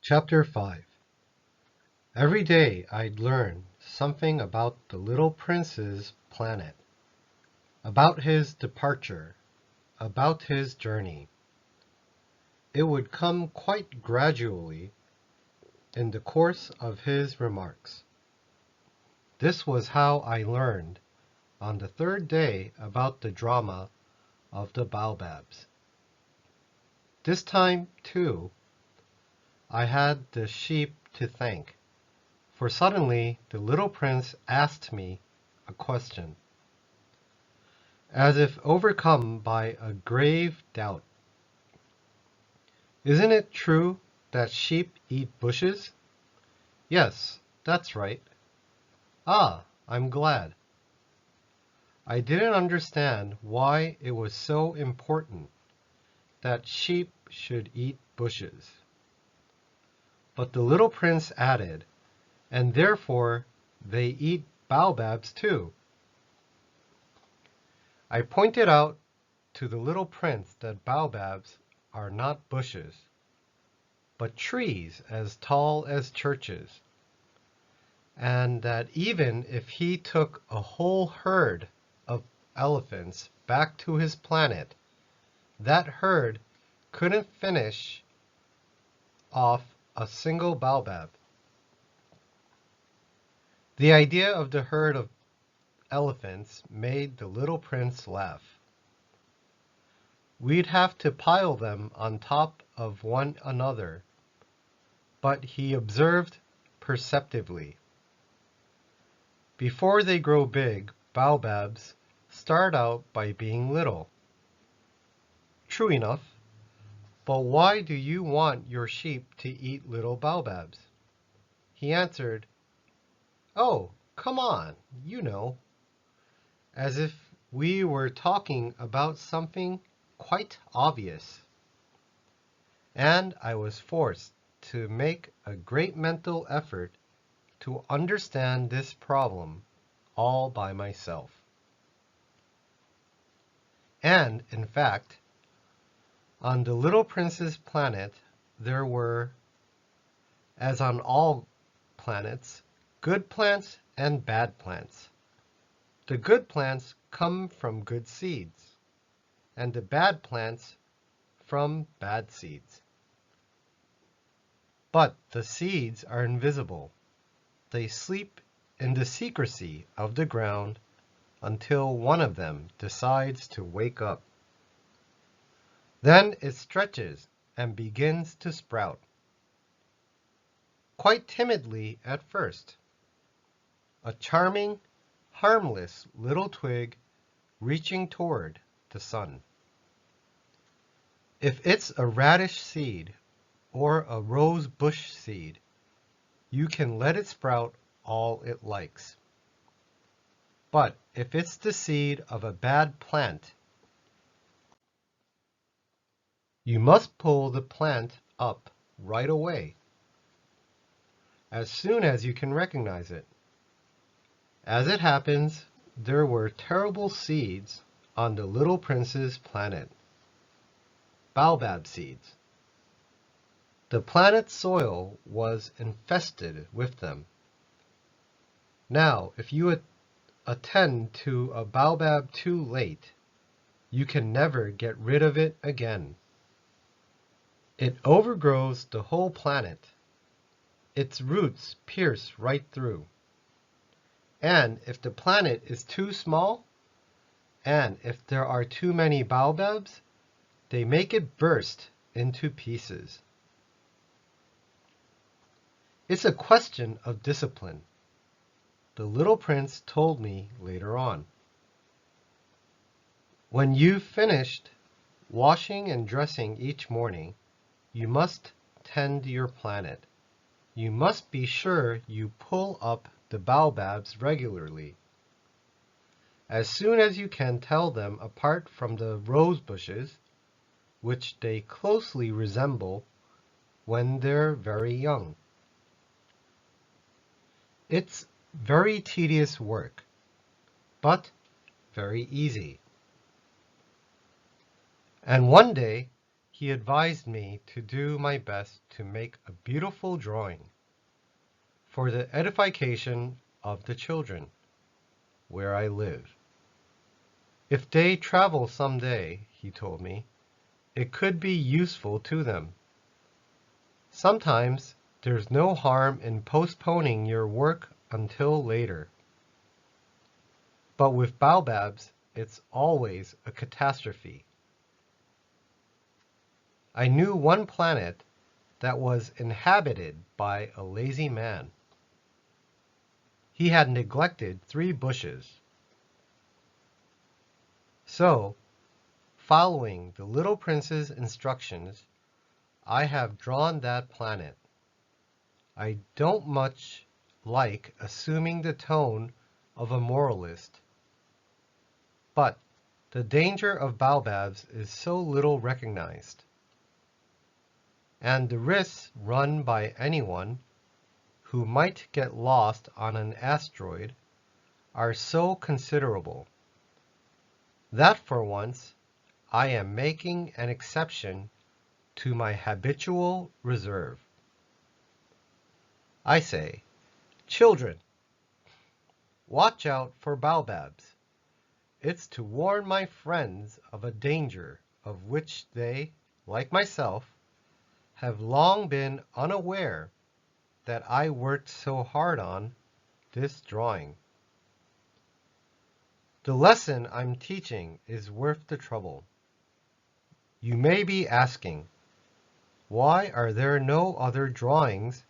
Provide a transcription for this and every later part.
Chapter 5. Every day I'd learn something about the little prince's planet, about his departure, about his journey. It would come quite gradually in the course of his remarks. This was how I learned on the third day about the drama of the baobabs. This time, too, I had the sheep to thank, for suddenly the little prince asked me a question, as if overcome by a grave doubt. Isn't it true that sheep eat bushes? Yes, that's right. Ah, I'm glad. I didn't understand why it was so important that sheep should eat bushes. But the little prince added, and therefore they eat baobabs too. I pointed out to the little prince that baobabs are not bushes, but trees as tall as churches, and that even if he took a whole herd of elephants back to his planet, that herd couldn't finish off a single baobab. The idea of the herd of elephants made the little prince laugh. We'd have to pile them on top of one another, but he observed perceptively. Before they grow big, baobabs start out by being little. True enough, but why do you want your sheep to eat little baobabs? He answered, "Oh, come on, you know," as if we were talking about something quite obvious. And I was forced to make a great mental effort to understand this problem all by myself. And, in fact, on the little prince's planet, there were, as on all planets, good plants and bad plants. The good plants come from good seeds, and the bad plants from bad seeds. But the seeds are invisible. They sleep in the secrecy of the ground until one of them decides to wake up. Then it stretches and begins to sprout, quite timidly at first. A charming, harmless little twig reaching toward the sun. If it's a radish seed or a rose bush seed, you can let it sprout all it likes. But if it's the seed of a bad plant, you must pull the plant up right away, as soon as you can recognize it. As it happens, there were terrible seeds on the little prince's planet. Baobab seeds. The planet's soil was infested with them. Now, if you attend to a baobab too late, you can never get rid of it again. It overgrows the whole planet. Its roots pierce right through. And if the planet is too small, and if there are too many baobabs, they make it burst into pieces. It's a question of discipline, the little prince told me later on. When you've finished washing and dressing each morning, you must tend your planet. You must be sure you pull up the baobabs regularly. As soon as you can tell them apart from the rose bushes, which they closely resemble when they're very young. It's very tedious work, but very easy. And one day, he advised me to do my best to make a beautiful drawing for the edification of the children where I live. If they travel someday, he told me, it could be useful to them. Sometimes there's no harm in postponing your work until later. But with baobabs, it's always a catastrophe. I knew one planet that was inhabited by a lazy man. He had neglected 3 bushes. So, following the little prince's instructions, I have drawn that planet. I don't much like assuming the tone of a moralist, but the danger of baobabs is so little recognized, and the risks run by anyone who might get lost on an asteroid are so considerable that for once I am making an exception to my habitual reserve. I say, children, watch out for baobabs. It's to warn my friends of a danger of which they, like myself, have long been unaware that I worked so hard on this drawing. The lesson I'm teaching is worth the trouble. You may be asking, why are there no other drawings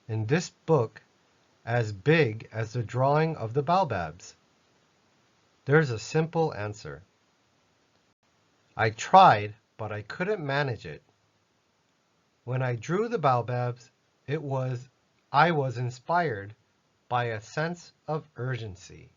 in this book as big as the drawing of the baobabs? There's a simple answer. I tried, but I couldn't manage it. When I drew the baobabs, I was inspired by a sense of urgency.